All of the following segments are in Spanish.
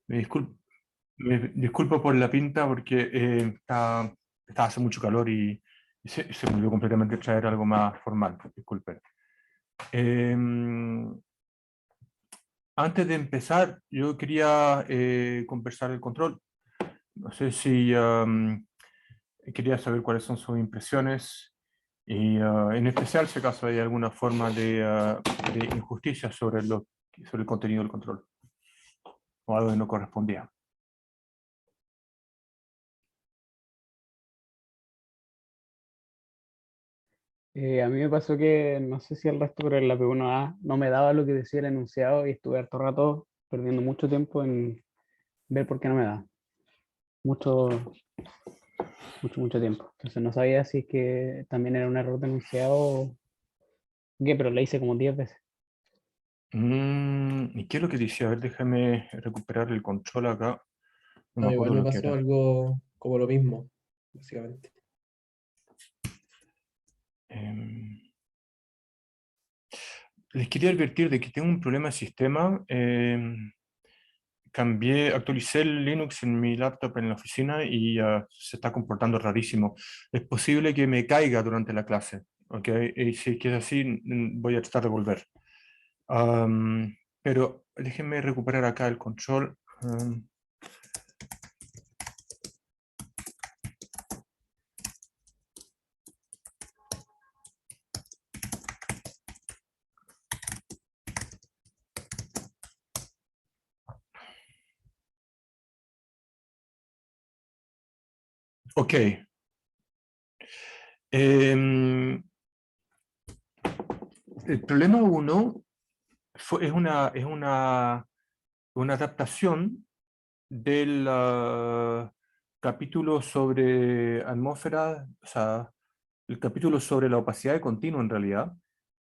Me disculpo, me disculpo por la pinta porque está hace mucho calor y se me olvidó completamente traer algo más formal. Disculpen. Eh, Antes de empezar, yo quería conversar el control. No sé si quería saber cuáles son sus impresiones y en especial si acaso hay alguna forma de injusticia sobre el contenido del control o algo que no correspondía. A mí me pasó que, no sé si el resto, pero en la P1A no me daba lo que decía el enunciado y estuve harto rato perdiendo mucho tiempo en ver por qué no me da. Mucho, mucho tiempo. Entonces no sabía si es que también era un error de enunciado o qué, pero la hice como 10 veces. ¿Y qué es lo que decía? A ver, déjame recuperar el control acá. No A me mí igual acuerdo me lo que pasó era. algo como lo mismo, básicamente. Em, Les quería advertir de que tengo un problema de sistema. Actualicé el Linux en mi laptop en la oficina y se está comportando rarísimo. Es posible que me caiga durante la clase, ¿ok? Y si es así, voy a tratar de volver. Pero déjenme recuperar acá el control. Ok. Em, el problema uno es una adaptación del capítulo sobre atmósfera, o sea, el capítulo sobre la opacidad continua en realidad,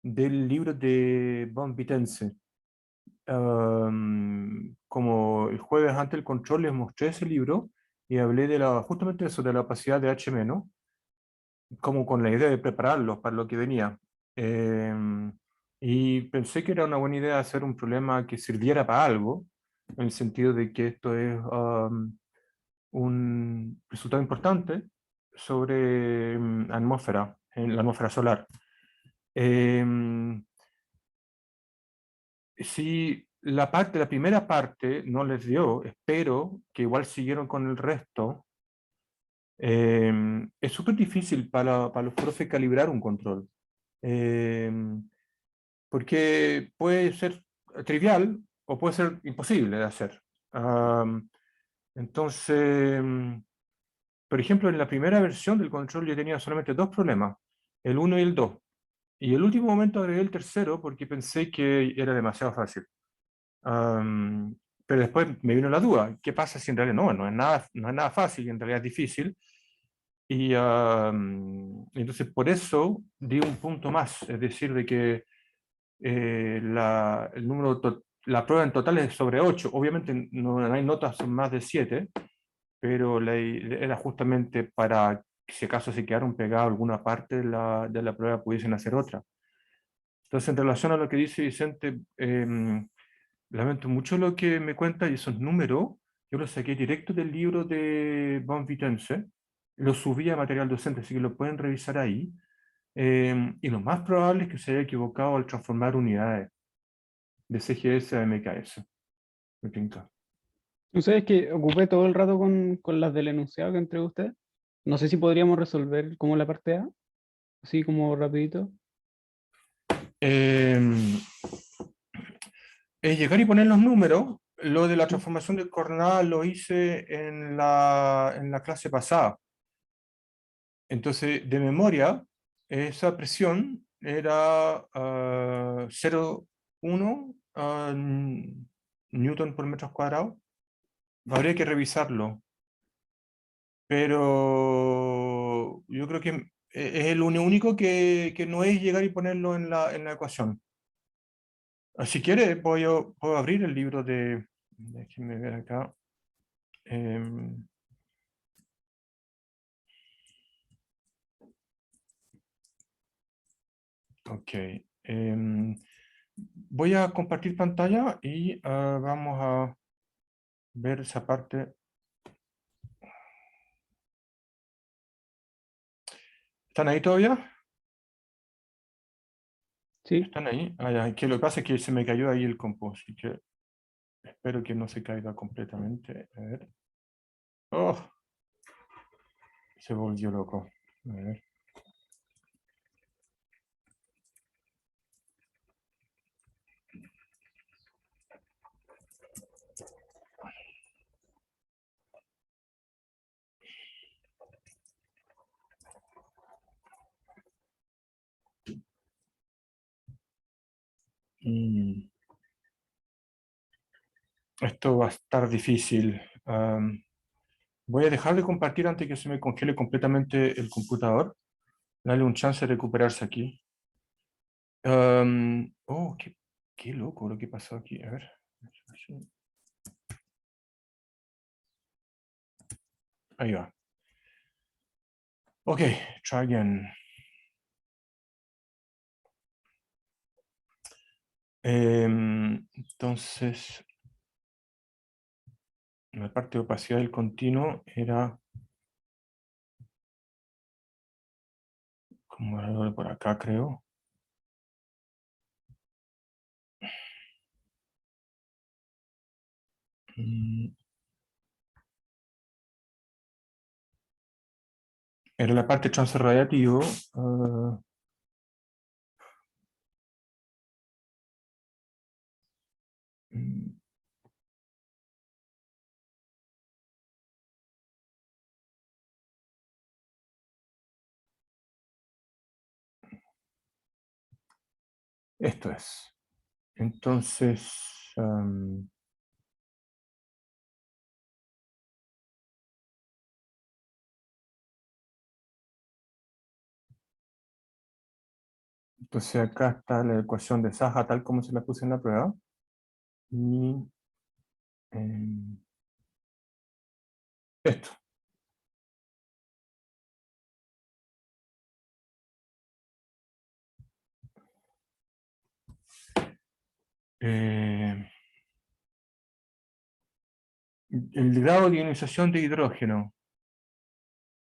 del libro de von Vitense. Como el jueves antes del control les mostré ese libro y hablé justamente de eso, de la opacidad de H-, como con la idea de prepararlos para lo que venía. Y pensé que era una buena idea hacer un problema que sirviera para algo, en el sentido de que esto es un resultado importante sobre atmósfera, en la atmósfera solar. Si la primera parte no les dio, espero que igual siguieron con el resto. Es súper difícil para los profes calibrar un control. Eh, Porque puede ser trivial o puede ser imposible de hacer. Entonces, por ejemplo, en la primera versión del control yo tenía solamente dos problemas, el uno y el 2. Y el último momento agregué el tercero porque pensé que era demasiado fácil. Am, pero después me vino la duda, ¿qué pasa si en realidad no es nada fácil, en realidad es difícil? Y entonces por eso di un punto más, es decir, de que la prueba en total es sobre 8. Obviamente no hay notas son más de 7, pero era justamente para que si acaso se quedaron pegados alguna parte de la prueba pudiesen hacer otra. Entonces, en relación a lo que dice Vicente, lamento mucho lo que me cuenta y esos números, yo los saqué directo del libro de Von Vitense, los subí a material docente, así que lo pueden revisar ahí. Y lo más probable es que se haya equivocado al transformar unidades de CGS a MKS. Me tinca. ¿Tú sabes que ocupé todo el rato con las del enunciado que entregó usted? No sé si podríamos resolver como la parte A, así como rapidito. Eh, es llegar y poner los números. Lo de la Sí. transformación de coordenadas lo hice en la clase pasada. Entonces, de memoria, esa presión era 0,1 newton por metros cuadrados. Habría que revisarlo, pero yo creo que es el único que no es llegar y ponerlo en la ecuación. Si quiere, puedo abrir el libro de... Déjenme ver acá. Em, ok. Voy a compartir pantalla y vamos a ver esa parte. ¿Están ahí todavía? Sí, ¿Están ahí? Ah, ya, que lo que pasa es que se me cayó ahí el compo, así que espero que no se caiga completamente. A ver. ¡Oh! Se volvió loco. A ver. Mm, Esto va a estar difícil. Voy a dejar de compartir antes que se me congele completamente el computador. Dale un chance de recuperarse aquí. Oh, qué loco lo que pasó aquí. A ver. Ahí va. Ok, try again. Entonces, la parte de opacidad del continuo era como algo de por acá, creo. Mm, Era la parte de transfer radiativo. Mm, Esto es. Entonces, entonces acá está la ecuación de Saja tal como se la puse en la prueba. Y em, esto. Eh, el grado de ionización de hidrógeno.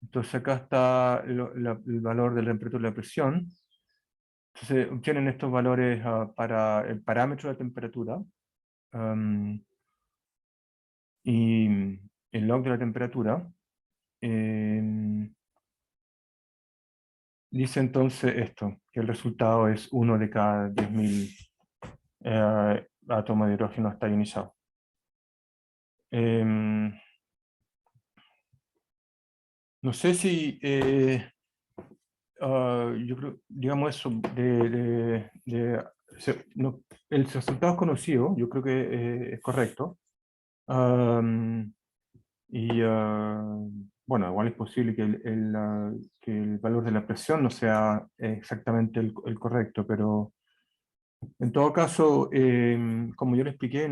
Entonces acá está el valor de la temperatura y la presión. Entonces obtienen estos valores para el parámetro de temperatura y el log de la temperatura. Em, Dice entonces esto, que el resultado es 1 de cada 10.000 átomos de hidrógeno está ionizado. Em, no sé si yo creo, digamos eso, el resultado es conocido, yo creo que es correcto. Am, bueno, igual es posible que que el valor de la presión no sea exactamente el correcto, pero en todo caso, como yo le expliqué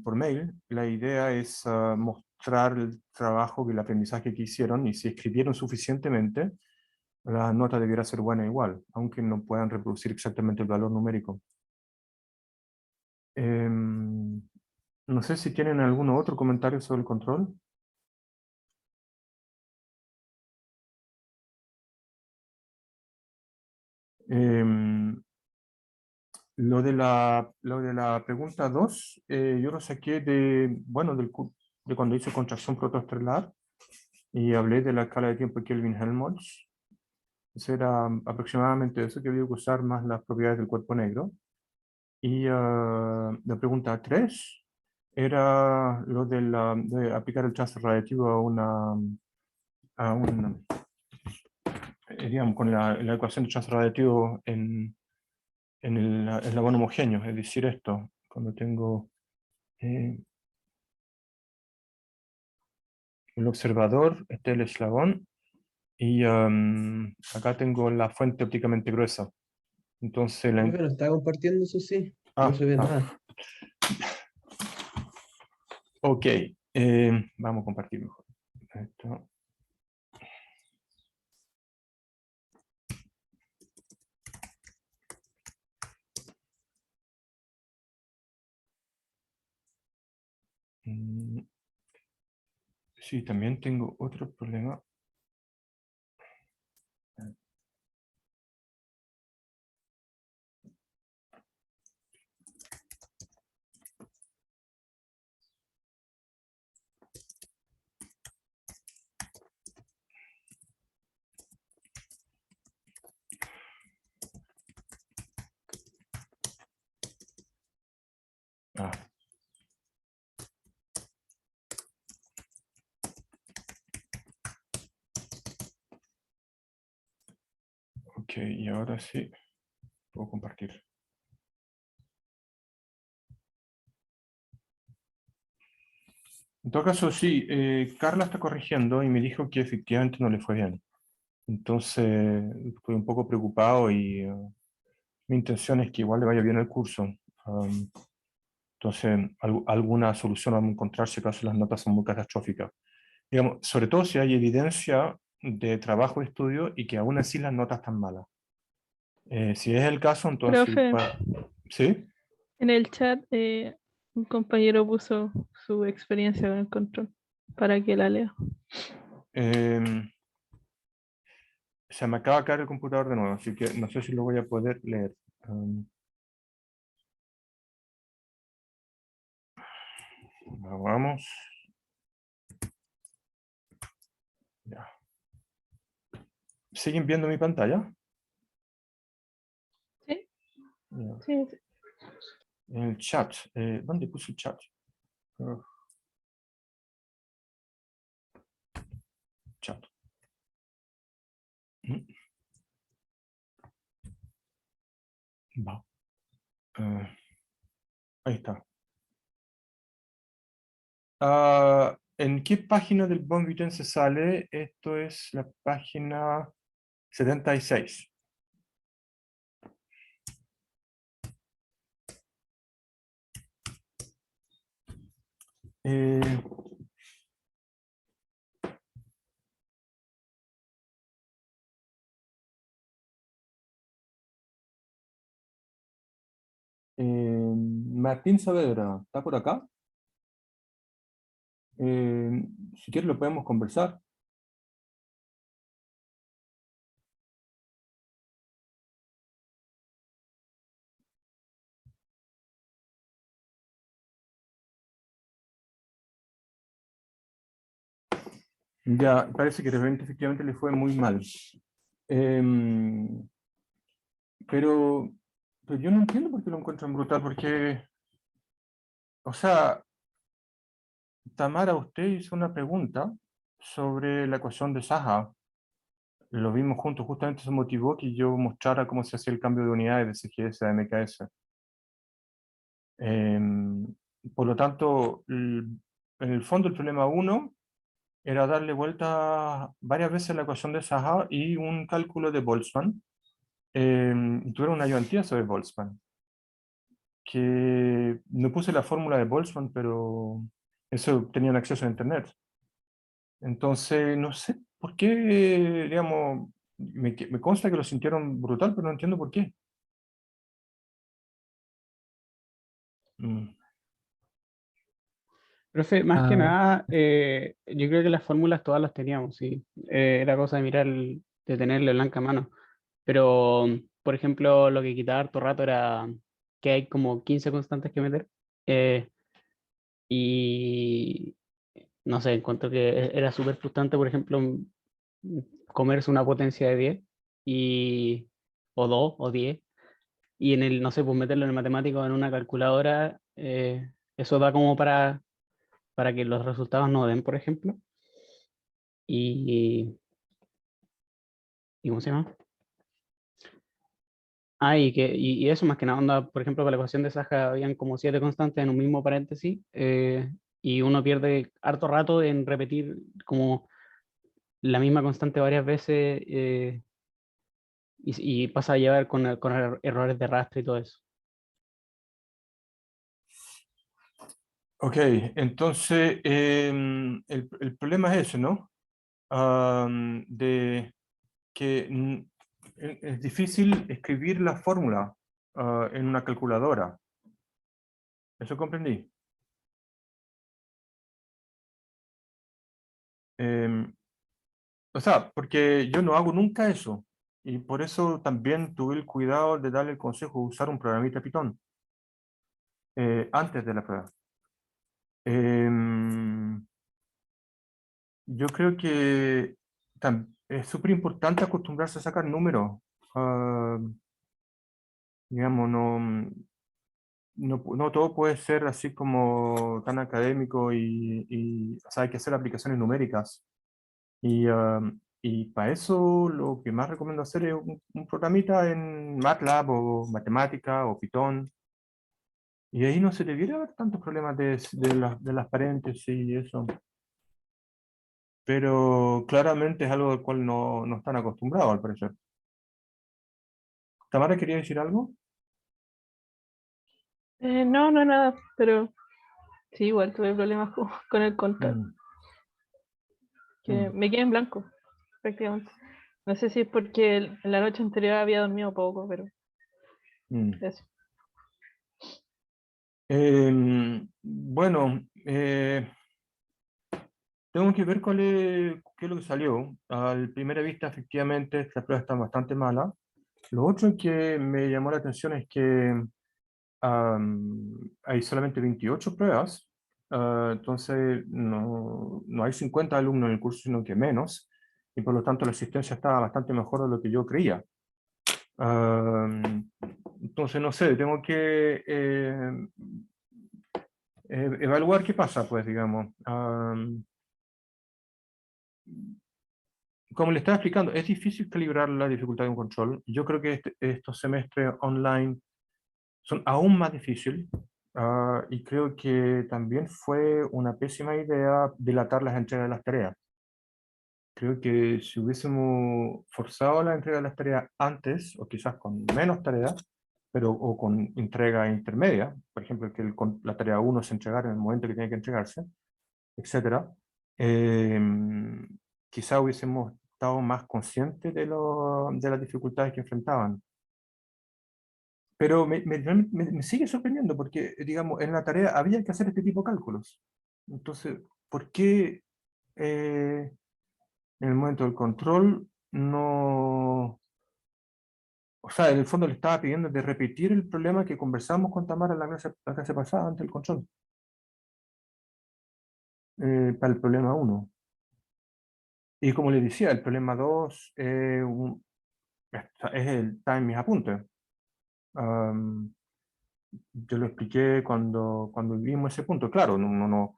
por mail, la idea es mostrar el trabajo y el aprendizaje que hicieron y si escribieron suficientemente, la nota debiera ser buena igual, aunque no puedan reproducir exactamente el valor numérico. Em, no sé si tienen algún otro comentario sobre el control. Em, lo de la pregunta 2, yo lo saqué bueno, de cuando hice contracción protoestelar y hablé de la escala de tiempo Kelvin-Helmholtz. Eso era aproximadamente eso, que había que usar más las propiedades del cuerpo negro. Y la pregunta 3 era lo de aplicar el transfer radiativo a un, digamos, con la ecuación de transfer radiativo en el eslabón homogéneo, es decir, esto, cuando tengo eh, el observador, este es el eslabón, y acá tengo la fuente ópticamente gruesa. Entonces, Profe, no está compartiendo eso sí. No se ve nada. ok, vamos a compartir mejor. Esto. Mm, sí, también tengo otro problema. Ah, ok, y ahora sí puedo compartir. En todo caso, sí, Carla está corrigiendo y me dijo que efectivamente no le fue bien. Entonces, estoy un poco preocupado y mi intención es que igual le vaya bien el curso. Um, entonces, alguna solución vamos a encontrar si acaso las notas son muy catastróficas. Digamos, sobre todo si hay evidencia de trabajo de estudio y que aún así las notas están malas. Si es el caso, entonces, Profe, ¿sí? en el chat un compañero puso su experiencia con el control para que la lea. Em, Se me acaba de caer el computador de nuevo, así que no sé si lo voy a poder leer. Vamos. Ya. ¿Siguen viendo mi pantalla? ¿Sí? Ya. Sí, sí. En el chat. ¿Dónde puse el chat? Ah, chat. Mm, va. Ahí está. ¿En qué página del Bon Vivien se sale? Esto es la página 76. Eh, Martín Saavedra, ¿está por acá? Si quieres lo podemos conversar. Ya, parece que de repente efectivamente le fue muy mal. Em, pero, pero yo no entiendo por qué lo encuentran brutal, porque, o sea, Tamara, usted hizo una pregunta sobre la ecuación de Saja. Lo vimos juntos, justamente eso motivó que yo mostrara cómo se hacía el cambio de unidades de CGS a MKS. Em, por lo tanto, en el fondo el problema uno era darle vuelta varias veces la ecuación de Saha y un cálculo de Boltzmann. Y tuvieron una ayudantía sobre Boltzmann, que no puse la fórmula de Boltzmann, pero eso tenían acceso a Internet. Entonces, no sé por qué, digamos, me consta que lo sintieron brutal, pero no entiendo por qué. Mm. Profe, más que Ah, nada, yo creo que las fórmulas todas las teníamos, sí. Era cosa de mirar, de tenerle blanca mano. Pero, por ejemplo, lo que quitaba harto rato era que hay como 15 constantes que meter. eh, y no sé, encuentro que era súper frustrante, por ejemplo, comerse una potencia de 10 y, o 2 o 10 y en el, no sé, pues meterlo en el matemático en una calculadora, eso da como para que los resultados no den, por ejemplo. Y, ¿y cómo se llama? Ah, y eso más que nada, onda, por ejemplo, para la ecuación de Saja habían como 7 constantes en un mismo paréntesis, y uno pierde harto rato en repetir como la misma constante varias veces, y pasa a llevar con errores de rastre y todo eso. Ok, entonces el problema es ese, ¿no? De que es difícil escribir la fórmula en una calculadora. ¿Eso comprendí? O sea, porque yo no hago nunca eso. Y por eso también tuve el cuidado de darle el consejo de usar un programita Python antes de la prueba. Em, yo creo que es súper importante acostumbrarse a sacar números. Ah, digamos, no todo puede ser así como tan académico o sea, hay que hacer aplicaciones numéricas. Y para eso lo que más recomiendo hacer es un programita en MATLAB o matemática o Python. Y ahí no se debiera haber tantos problemas de las paréntesis y eso. Pero claramente es algo al cual no están acostumbrados, al parecer. ¿Tamara quería decir algo? No, no nada, pero sí, igual tuve problemas con el control, Mm, que mm, me quedé en blanco, prácticamente. No sé si es porque en la noche anterior había dormido poco, pero mm. eso. Bueno, tengo que ver qué es lo que salió. Al primera vista, efectivamente, esta prueba está bastante mala. Lo otro que me llamó la atención es que hay solamente 28 pruebas, entonces no hay 50 alumnos en el curso, sino que menos, y por lo tanto la asistencia estaba bastante mejor de lo que yo creía. Am, entonces, no sé, tengo que evaluar qué pasa, pues, digamos. Como le estaba explicando, es difícil calibrar la dificultad de un control. Yo creo que estos semestres online son aún más difíciles, y creo que también fue una pésima idea dilatar las entregas de las tareas. Creo que si hubiésemos forzado la entrega de las tareas antes, o quizás con menos tareas, pero o con entrega intermedia, por ejemplo, que la tarea uno se entregara en el momento que tiene que entregarse, etcétera, eh, quizás hubiésemos estado más conscientes de las dificultades que enfrentaban. Pero me sigue sorprendiendo porque, digamos, en la tarea había que hacer este tipo de cálculos. Entonces, ¿por qué en el momento del control no... O sea, en el fondo le estaba pidiendo de repetir el problema que conversamos con Tamara en la clase pasada antes del control, para el problema uno. Y como le decía, el problema 2 está en mis apuntes. Am, yo lo expliqué cuando vimos ese punto. Claro, cuando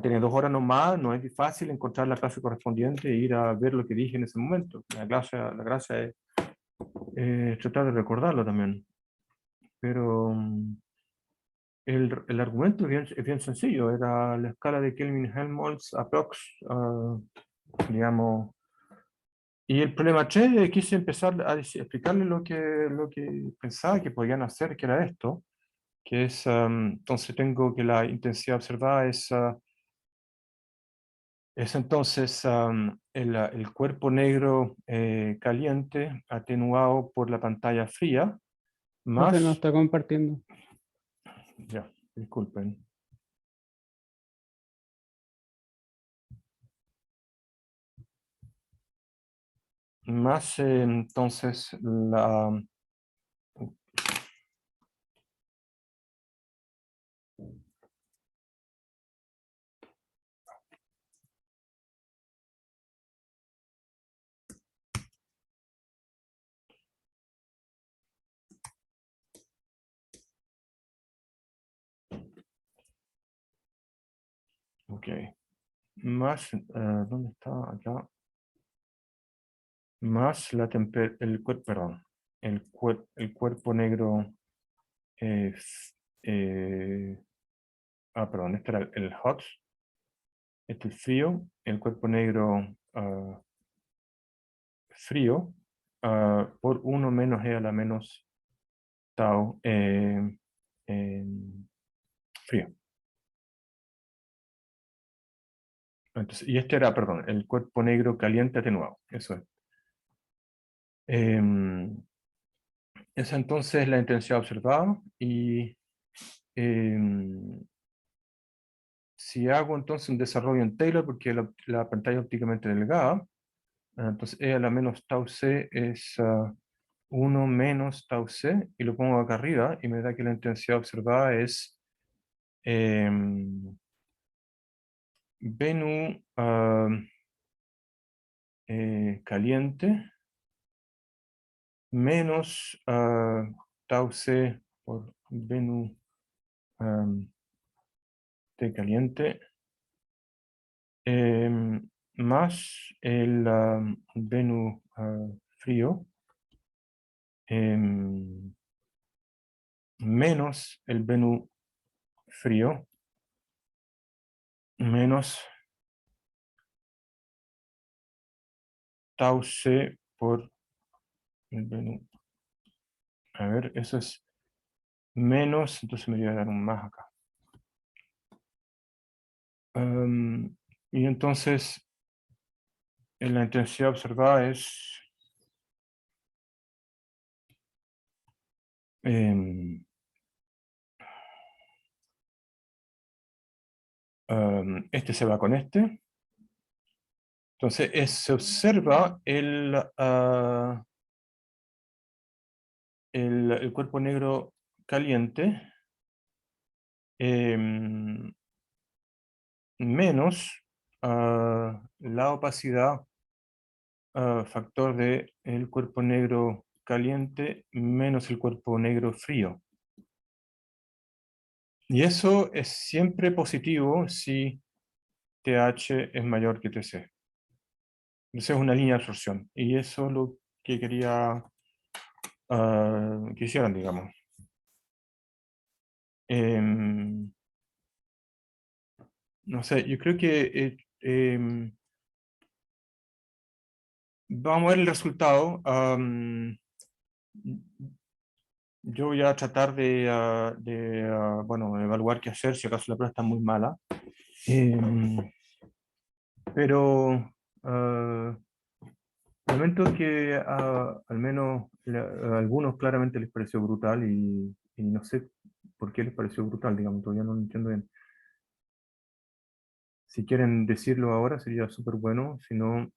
tiene 2 horas nomás, no es fácil encontrar la clase correspondiente e ir a ver lo que dije en ese momento. La gracia es tratar de recordarlo también. Pero el argumento es bien sencillo. Era la escala de Kelvin-Helmholtz aprox, digamos. Y el problema 3, quise empezar a explicarle lo que pensaba que podían hacer, que era esto, que es, entonces tengo que la intensidad observada es entonces el cuerpo negro caliente atenuado por la pantalla fría, Profe no más, está compartiendo. ya, disculpen, más entonces ok, más, ¿dónde está? Acá, más perdón, el cuerpo negro, eh, f- eh, perdón, este era el hot, este es frío, el cuerpo negro frío, por 1 menos e a la menos tau frío. Entonces, y este era, perdón, el cuerpo negro caliente atenuado, eso es. Esa entonces es la intensidad observada y em, si hago entonces un desarrollo en Taylor, porque la pantalla es ópticamente delgada, entonces E a la menos tau C es 1 menos tau C, y lo pongo acá arriba, y me da que la intensidad observada es Bennu caliente menos tau C por Bennu T caliente más el Bennu frío menos el Bennu frío menos tau C por el Bennu. A ver, eso es menos, entonces me voy a dar un más acá. Y entonces la intensidad observada es este se va con este. Entonces se observa el cuerpo negro caliente menos la opacidad factor de el cuerpo negro caliente menos el cuerpo negro frío. Y eso es siempre positivo si TH es mayor que TC. Esa es una línea de absorción. Y eso es lo que quería que hicieran, digamos. No sé, yo creo que vamos a ver el resultado. Yo voy a tratar de bueno, evaluar qué hacer si acaso la prueba está muy mala. Pero lamento que al menos a algunos claramente les pareció brutal y no sé por qué les pareció brutal, digamos, todavía no lo entiendo bien. Si quieren decirlo ahora sería súper bueno, si no,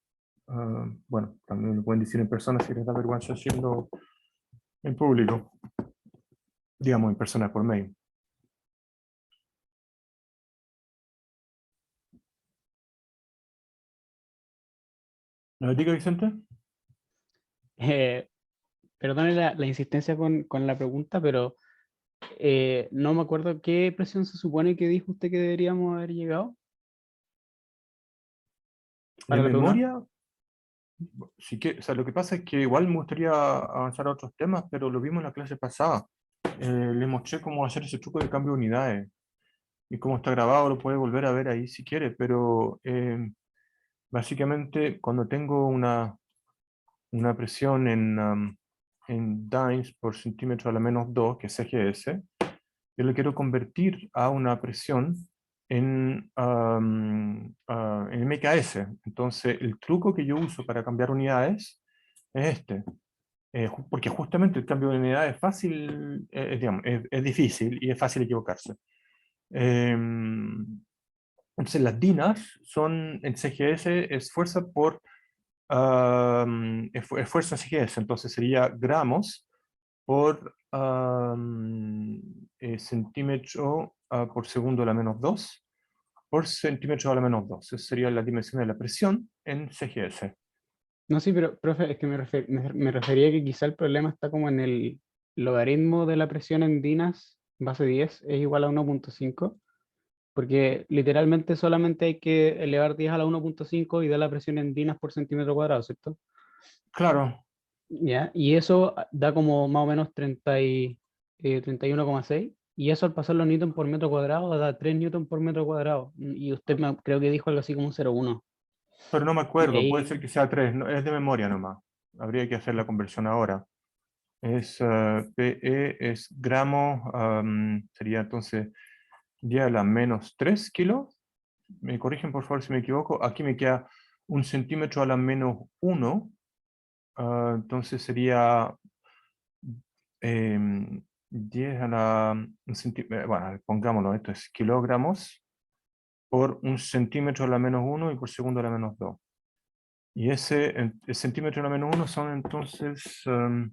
bueno, también lo pueden decir en persona si les da vergüenza decirlo en público, digamos, en persona por mail. ¿Nos diga, Vicente? Perdone la insistencia con la pregunta, pero no me acuerdo qué presión se supone que dijo usted que deberíamos haber llegado De para la P1A. memoria, sí que, o sea, lo que pasa es que igual me gustaría avanzar a otros temas, pero lo vimos en la clase pasada. Les mostré cómo hacer ese truco de cambio de unidades y cómo está grabado, lo puede volver a ver ahí si quiere, pero básicamente cuando tengo una presión en dynes por centímetro a la menos 2, que es CGS, yo le quiero convertir a una presión en MKS. Entonces, el truco que yo uso para cambiar unidades es este. Porque justamente el cambio de unidad es fácil, digamos, es difícil y es fácil equivocarse. Entonces, las dinas son en CGS, es fuerza por esfuerzo en CGS, entonces sería gramos por centímetro por segundo a la menos 2 por centímetro a la menos 2. Esa sería la dimensión de la presión en CGS. No, sí, pero profe, es que me refería que quizá el problema está como en el logaritmo de la presión en dinas base 10 es igual a 1.5, porque literalmente solamente hay que elevar 10 a la 1.5 y da la presión en dinas por centímetro cuadrado, ¿cierto? Claro, ¿Ya? Y eso da como más o menos 31,6, y eso al pasarlo a newton por metro cuadrado da 3 newton por metro cuadrado, y usted creo que dijo algo así como un 0,1. pero no me Y acuerdo, puede ser ahí, que sea 3, es de memoria nomás. Habría que hacer la conversión ahora. Es PE es gramos, sería entonces 10 a la menos 3 kilos. Me corrigen por favor si me equivoco. Aquí me queda un centímetro a la menos 1. Entonces sería 10 a la... bueno, pongámoslo, esto es kilogramos. por 1 centímetro a la menos 1 y por segundo a la menos 2. Y el centímetro a la menos 1 son entonces 10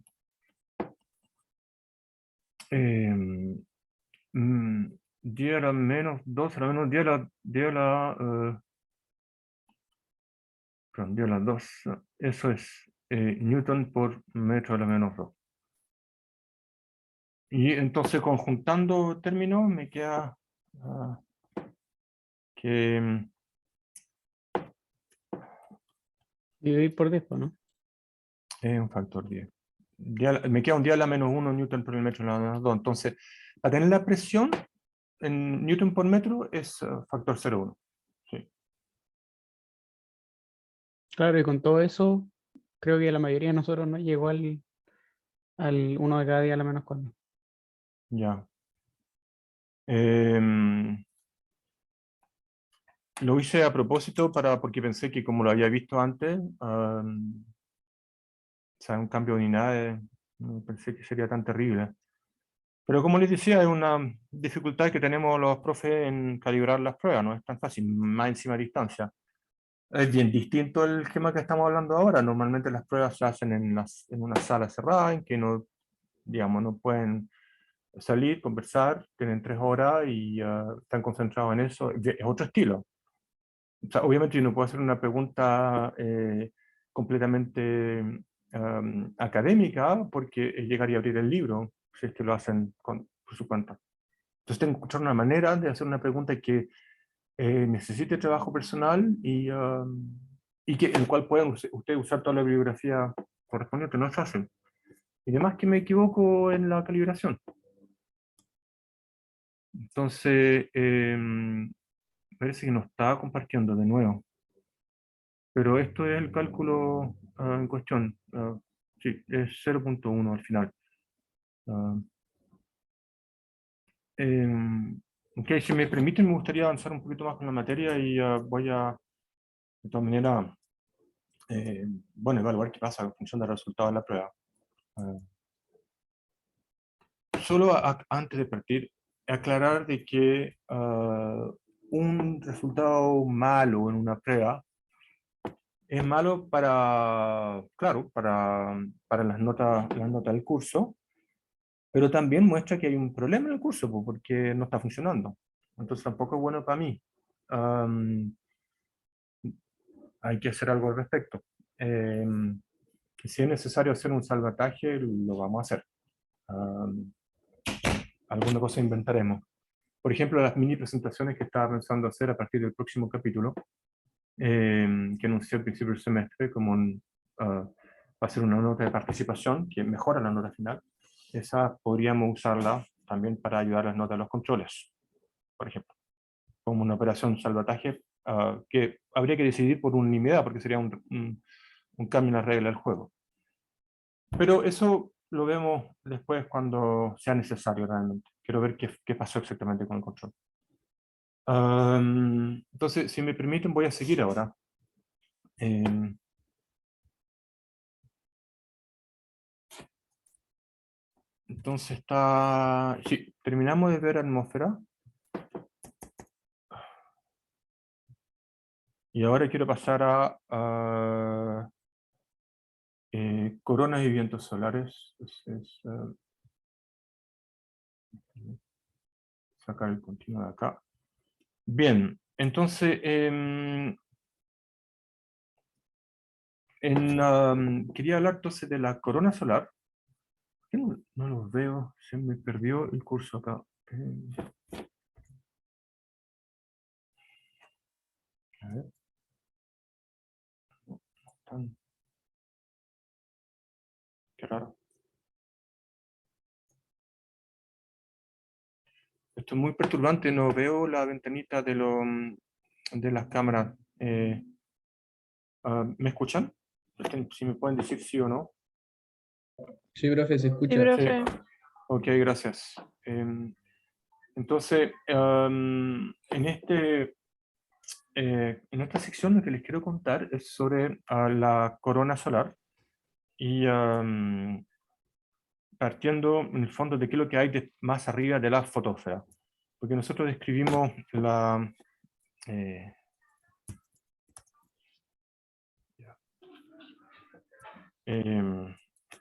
a la menos 2 a la menos 10 a la, 10 a la, perdón, 10 a la 2. Eso es newton por metro a la menos 2. Y entonces, conjuntando términos, me queda que Dividir por 10, ¿no? es un factor 10. Me queda un 10 a la menos 1 newton por el metro a la menos 2. Entonces, para tener la presión en newton por metro es factor 0,1. Sí. Claro, y con todo eso, creo que la mayoría de nosotros no llegó al 1 de cada día a la menos 4. Ya. Lo hice a propósito porque pensé que como lo había visto antes, o sea, un cambio de unidades, no pensé que sería tan terrible. Pero como les decía, es una dificultad que tenemos los profes en calibrar las pruebas, no es tan fácil, más encima a distancia. Es bien distinto el esquema que estamos hablando ahora. Normalmente las pruebas se hacen en una sala cerrada, en que no, digamos, no pueden salir, conversar, tienen 3 horas y están concentrados en eso. Es otro estilo. O sea, obviamente yo no puedo hacer una pregunta completamente académica porque llegaría a abrir el libro si es que lo hacen por su cuenta. Entonces tengo que encontrar una manera de hacer una pregunta que necesite trabajo personal y que, en el cual puedan ustedes usar toda la bibliografía correspondiente. No es fácil. Y además que me equivoco en la calibración. Entonces, parece que no estaba compartiendo de nuevo. Pero esto es el cálculo en cuestión. Sí, es 0,1 al final. Ah, ok, si me permiten, me gustaría avanzar un poquito más con la materia y voy a, de todas maneras, bueno, evaluar qué pasa en función del resultado de la prueba. Ah, solo antes de partir, aclarar de que un resultado malo en una prueba es malo para, claro, para las notas del curso, pero también muestra que hay un problema en el curso, porque no está funcionando. Entonces tampoco es bueno para mí. Am, Hay que hacer algo al respecto. Si es necesario hacer un salvataje, lo vamos a hacer. Am, Alguna cosa inventaremos. Por ejemplo, las mini presentaciones que estaba pensando hacer a partir del próximo capítulo, que anuncié al principio del semestre, va a ser una nota de participación que mejora la nota final. Esa podríamos usarla también para ayudar a las notas de los controles, por ejemplo, como una operación salvataje que habría que decidir por unanimidad, porque sería un cambio en la regla del juego. Pero eso lo vemos después cuando sea necesario realmente. Quiero ver qué pasó exactamente con el control. Entonces, si me permiten, voy a seguir ahora. Entonces sí, terminamos de ver atmósfera. Y ahora quiero pasar a coronas y vientos solares. Sacar el continuo de acá. Bien, entonces quería hablar entonces de la corona solar. ¿Por qué no los veo? Se me perdió el curso acá. A ver. Qué raro. Esto es muy perturbante, no veo la ventanita de las cámaras. ¿Me escuchan? Si me pueden decir sí o no. Sí, profe, se Sí, escucha. profe. Ok, gracias. Entonces, en esta sección lo que les quiero contar es sobre la corona solar y partiendo en el fondo de qué es lo que hay más arriba de la fotosfera. Porque nosotros describimos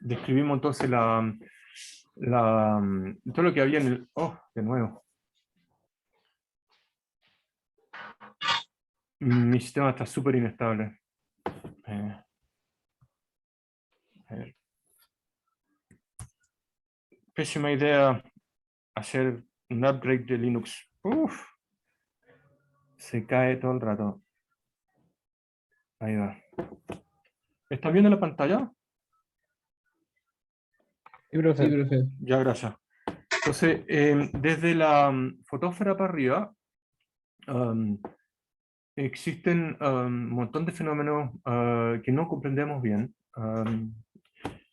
describimos entonces todo lo que había en el... Oh, de nuevo. Mi sistema está súper inestable. Pésima idea hacer un upgrade de Linux. Uf, se cae todo el rato. Ahí va. ¿Están viendo la pantalla? Sí, profe. Sí, profe. Ya, gracias. Entonces, desde la fotósfera para arriba, existen un montón de fenómenos que no comprendemos bien,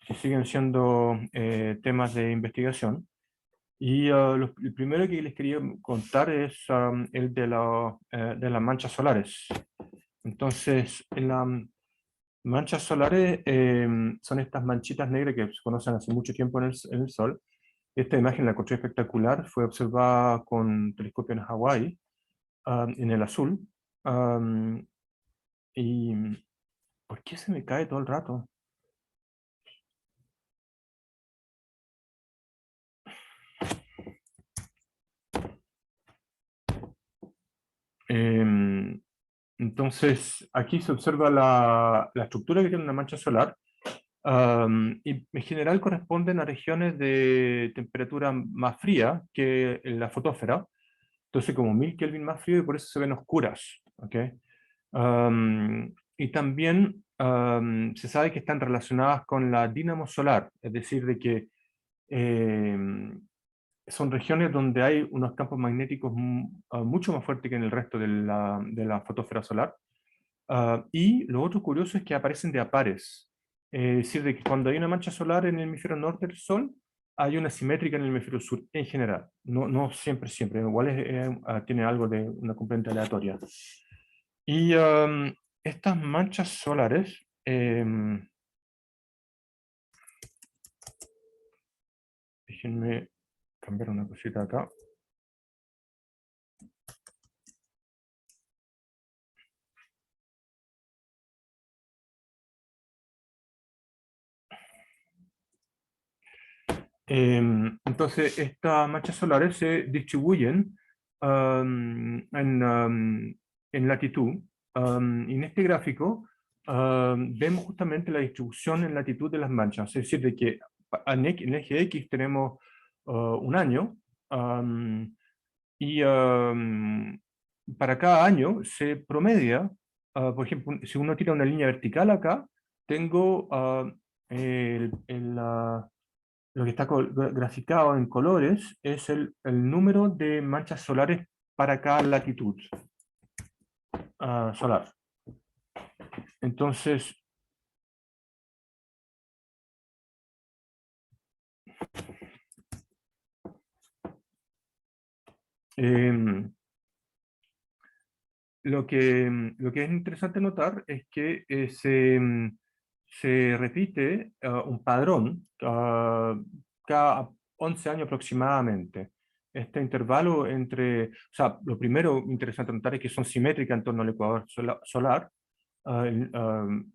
que siguen siendo temas de investigación. Y el primero que les quería contar es el de las manchas solares. Entonces, en las manchas solares son estas manchitas negras que se conocen hace mucho tiempo en el Sol. Esta imagen la encontré espectacular, fue observada con telescopio en Hawái, en el azul. ¿Y por qué se me cae todo el rato? Entonces, aquí se observa la estructura que tiene una mancha solar, y en general corresponden a regiones de temperatura más fría que en la fotósfera, entonces como 1000 Kelvin más frío y por eso se ven oscuras. ¿Okay? Y también se sabe que están relacionadas con la dínamo solar, es decir, de que son regiones donde hay unos campos magnéticos mucho más fuertes que en el resto de la fotósfera solar. Y lo otro curioso es que aparecen de a pares. Es decir, de que cuando hay una mancha solar en el hemisferio norte del Sol, hay una simétrica en el hemisferio sur, en general. No, no siempre, siempre. Igual tiene algo de una componente aleatoria. Y estas manchas solares... déjenme cambiar una cosita acá. Entonces, estas manchas solares se distribuyen en latitud. Y en este gráfico vemos justamente la distribución en latitud de las manchas. Es decir, de que en el eje X tenemos un año, y para cada año se promedia, por ejemplo, si uno tira una línea vertical acá, tengo lo que está graficado en colores es el número de manchas solares para cada latitud solar. Entonces, lo que es interesante notar es que se repite un padrón cada 11 años aproximadamente. Este intervalo entre, o sea, lo primero interesante notar es que son simétricas en torno al ecuador solar.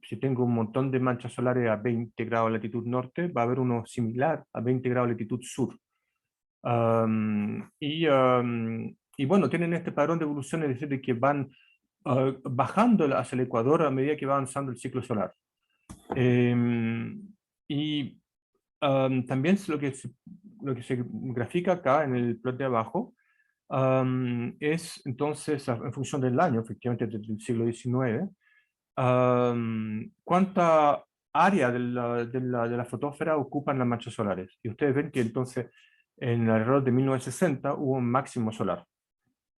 Si tengo un montón de manchas solares a 20 grados de latitud norte, va a haber uno similar a 20 grados de latitud sur. Y bueno, tienen este patrón de evolución, es decir, de que van bajando hacia el ecuador a medida que va avanzando el ciclo solar. Y también lo que se grafica acá en el plot de abajo es entonces, en función del año, efectivamente desde el siglo XIX, cuánta área de la fotósfera ocupan las manchas solares. Y ustedes ven que entonces en alrededor de 1960 hubo un máximo solar.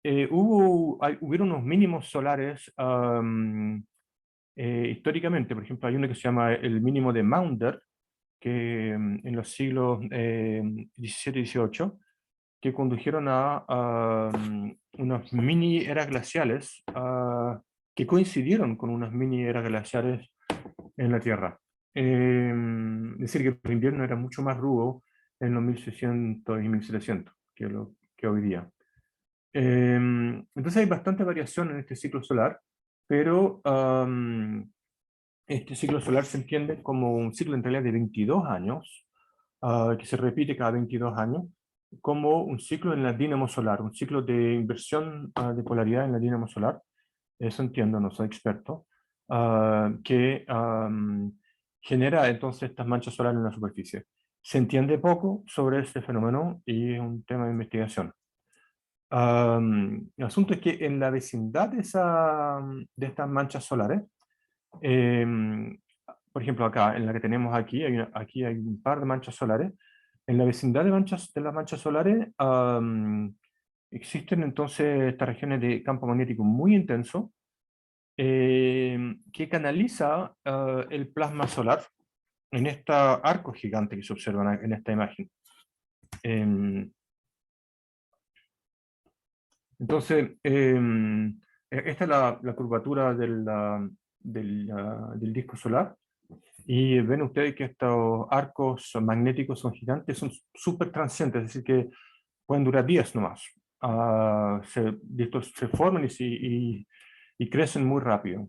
Hubieron unos mínimos solares históricamente. Por ejemplo, hay uno que se llama el mínimo de Maunder, que en los siglos XVII y XVIII, que condujeron a unas mini eras glaciales que coincidieron con unas mini eras glaciales en la Tierra. Es decir, que el invierno era mucho más rudo en los 1600 y 1700 que hoy día. Entonces hay bastante variación en este ciclo solar, pero este ciclo solar se entiende como un ciclo en realidad de 22 años, que se repite cada 22 años, como un ciclo en la dínamo solar, un ciclo de inversión de polaridad en la dínamo solar. Eso entiendo, no soy experto, que genera entonces estas manchas solares en la superficie. Se entiende poco sobre este fenómeno y es un tema de investigación. El asunto es que en la vecindad de estas manchas solares, por ejemplo acá, en la que tenemos aquí, aquí hay un par de manchas solares. En la vecindad de las manchas solares existen entonces estas regiones de campo magnético muy intenso que canaliza el plasma solar en este arco gigante que se observa en esta imagen. Entonces, esta es la curvatura del disco solar. Y ven ustedes que estos arcos magnéticos son gigantes, son súper transientes, es decir, que pueden durar días nomás. Estos se forman y crecen muy rápido.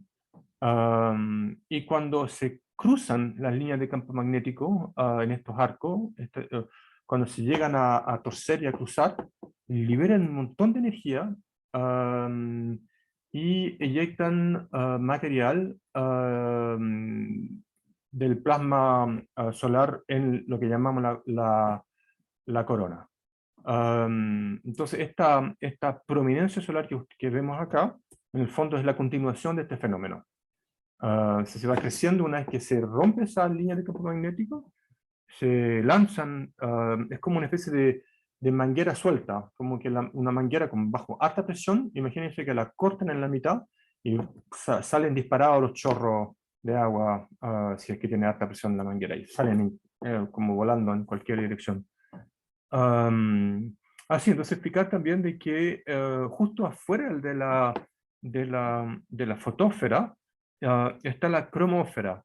Y cuando se cruzan las líneas de campo magnético en estos arcos, cuando se llegan a torcer y a cruzar, liberan un montón de energía y eyectan material del plasma solar en lo que llamamos la corona. Entonces, esta prominencia solar que vemos acá, en el fondo es la continuación de este fenómeno. Se va creciendo una vez que se rompe esa línea de campo magnético, se lanzan, es como una especie de manguera suelta, como que una manguera con bajo alta presión, imagínense que la cortan en la mitad y salen disparados los chorros de agua, si es que tiene alta presión la manguera, y salen como volando en cualquier dirección. Así, entonces explicar también de que justo afuera de la fotósfera está la cromósfera,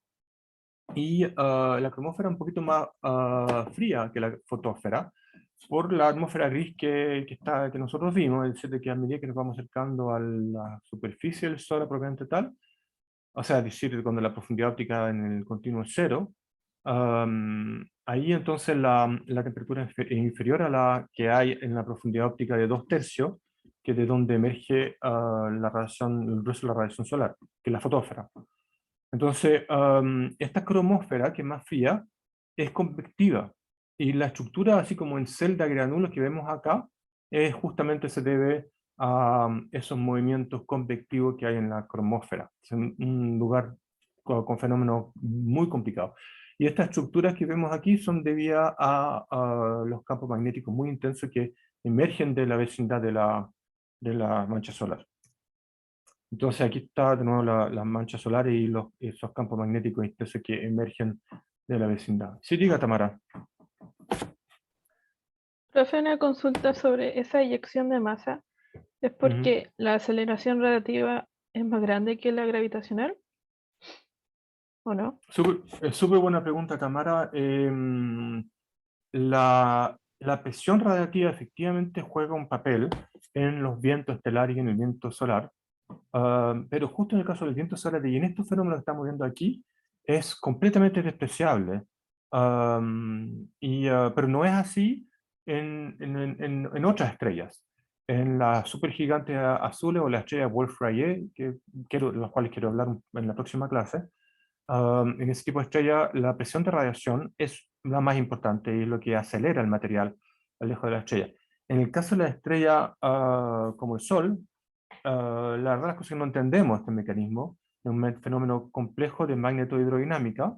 y la cromósfera es un poquito más fría que la fotósfera, por la atmósfera gris que nosotros vimos, es decir, de que a medida que nos vamos acercando a la superficie del Sol propiamente tal, o sea, es decir, cuando la profundidad óptica en el continuo es cero, ahí entonces la temperatura es inferior a la que hay en la profundidad óptica de 2/3, que es de donde emerge la radiación, el grueso de la radiación solar, que es la fotósfera. Entonces, esta cromósfera, que es más fría, es convectiva. Y la estructura, así como en celda granulos que vemos acá, justamente se debe a esos movimientos convectivos que hay en la cromósfera. Es un lugar con fenómenos muy complicados. Y estas estructuras que vemos aquí son debidas a los campos magnéticos muy intensos que emergen de la vecindad de la mancha solar. Entonces aquí está de nuevo las manchas solares y esos campos magnéticos intensos que emergen de la vecindad. Sí, diga, Tamara. Profe, una consulta sobre esa eyección de masa. ¿Es porque la aceleración radiativa es más grande que la gravitacional? ¿O no? Súper buena pregunta, Tamara. La presión radiativa efectivamente juega un papel en los vientos estelares y en el viento solar, pero justo en el caso del viento solar y en estos fenómenos que estamos viendo aquí, es completamente despreciable. Pero no es así en otras estrellas. En las supergigantes azules o las estrellas Wolf-Rayet, las cuales quiero hablar en la próxima clase, en ese tipo de estrella la presión de radiación es la más importante y es lo que acelera el material lejos de la estrella. En el caso de la estrella como el Sol, la verdad es que no entendemos este mecanismo, es un fenómeno complejo de magnetohidrodinámica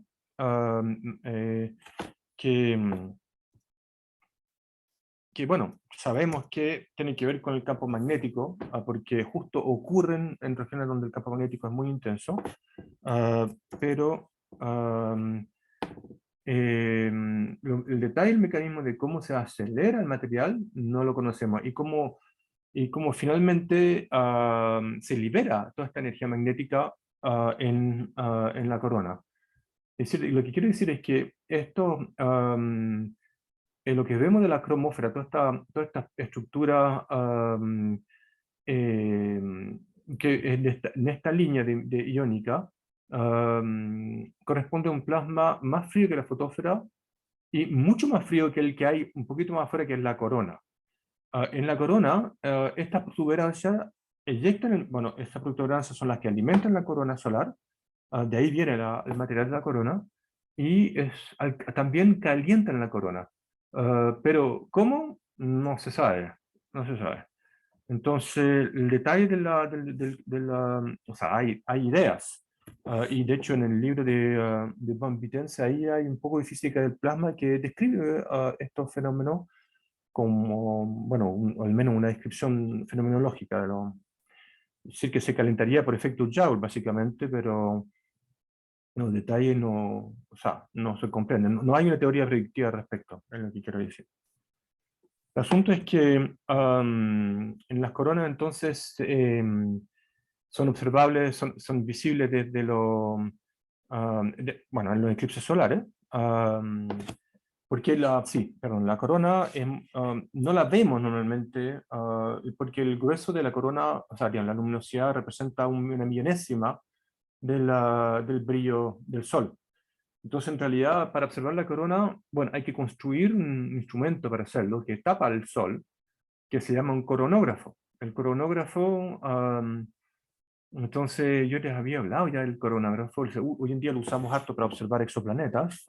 que, bueno, sabemos que tiene que ver con el campo magnético, porque justo ocurren en regiones donde el campo magnético es muy intenso, pero el detalle, el mecanismo de cómo se acelera el material, no lo conocemos, y cómo finalmente se libera toda esta energía magnética en la corona. Es decir, lo que quiero decir es que esto, en lo que vemos de la cromósfera, toda esta estructura que en esta línea de iónica corresponde a un plasma más frío que la fotósfera y mucho más frío que el que hay un poquito más afuera, que es la corona. En la corona, estas protuberancias eyectan, bueno, estas protuberancias son las que alimentan la corona solar, de ahí viene el material de la corona, y también calientan la corona. Pero, ¿cómo? No se sabe, no se sabe. Entonces, el detalle o sea, hay ideas. Y de hecho, en el libro de Van Vitens, ahí hay un poco de física del plasma que describe estos fenómenos como, bueno, al menos una descripción fenomenológica. Decir que se calentaría por efecto Joule, básicamente, pero los detalles no, o sea, no se comprenden. No hay una teoría predictiva al respecto, es lo que quiero decir. El asunto es que en las coronas entonces son observables, son visibles desde bueno, en los eclipses solares, porque sí, perdón, la corona no la vemos normalmente porque el grueso de la corona, o sea, digamos, la luminosidad representa una millonésima del brillo del Sol. Entonces, en realidad, para observar la corona, bueno, hay que construir un instrumento para hacerlo que tapa el Sol, que se llama un coronógrafo. El coronógrafo, entonces yo les había hablado ya del coronógrafo, hoy en día lo usamos harto para observar exoplanetas,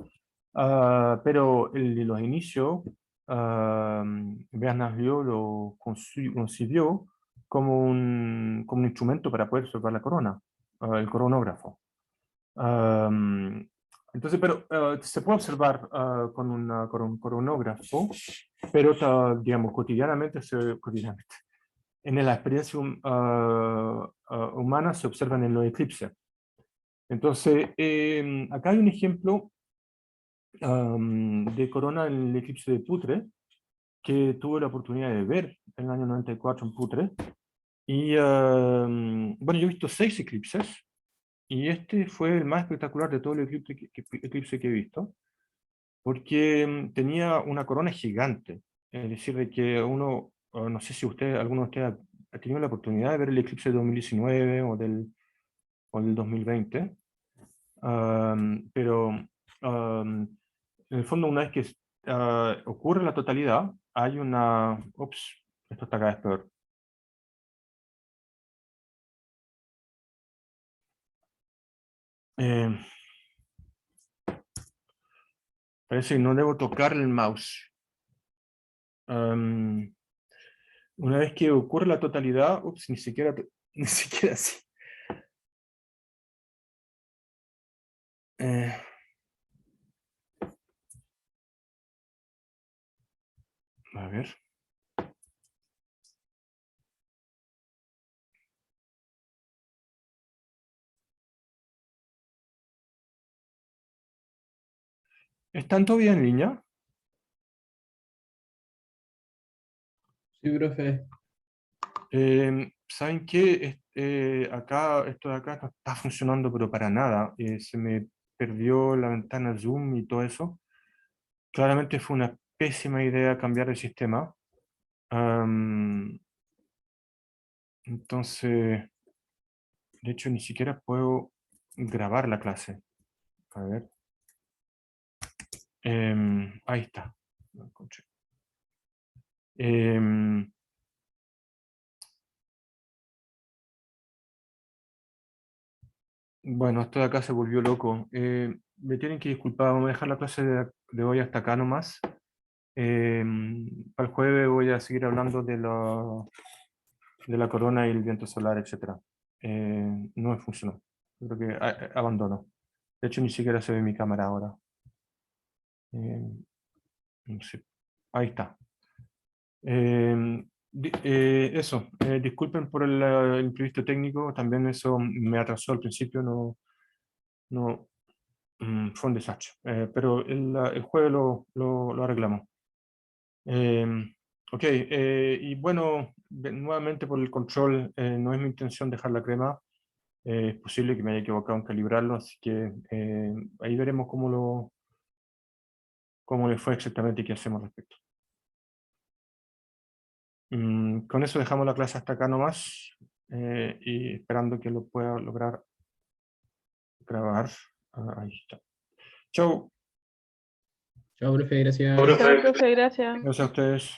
pero en los inicios, Bernard Liot lo concibió como un instrumento para poder observar la corona, el coronógrafo. Entonces, pero se puede observar con un coronógrafo, pero digamos, cotidianamente, en la experiencia humana se observan en los eclipses. Entonces, acá hay un ejemplo de corona en el eclipse de Putre, que tuve la oportunidad de ver en el año 94 en Putre. Y bueno, yo he visto 6 eclipses, y este fue el más espectacular de todo el eclipse que he visto, porque tenía una corona gigante. Es decir, de que no sé si alguno de ustedes ha tenido la oportunidad de ver el eclipse de 2019 o del 2020, pero en el fondo, una vez que ocurre la totalidad, hay una... Ups, esto está cada vez peor. Eh, Parece que no debo tocar el mouse. Una vez que ocurre la totalidad, ups, ni siquiera, ni siquiera así. Eh, a ver. ¿Están todavía en línea? Sí, profe. ¿Saben qué? Acá, esto de acá no está funcionando, pero para nada. Se me perdió la ventana Zoom y todo eso. Claramente fue una pésima idea cambiar el sistema. Entonces, de hecho, ni siquiera puedo grabar la clase. A ver. Ahí está. Lo encontré. Bueno, esto de acá se volvió loco. Me tienen que disculpar, vamos a dejar la clase de hoy hasta acá nomás. Para el jueves voy a seguir hablando de la corona y el viento solar, etc. No me funcionó. Creo que abandono. De hecho, ni siquiera se ve mi cámara ahora. No sé. Ahí está. Eso, disculpen por el imprevisto técnico, también eso me atrasó al principio, no, fue un desastre, pero el jueves lo arreglamos. Ok, y bueno, nuevamente por el control, no es mi intención dejar la crema, es posible que me haya equivocado en calibrarlo, así que ahí veremos cómo le fue exactamente y qué hacemos al respecto. Con eso dejamos la clase hasta acá nomás, y esperando que lo pueda lograr grabar. Ahí está. Chau. Chao, profe, gracias. Chao, profe, gracias. Gracias a ustedes.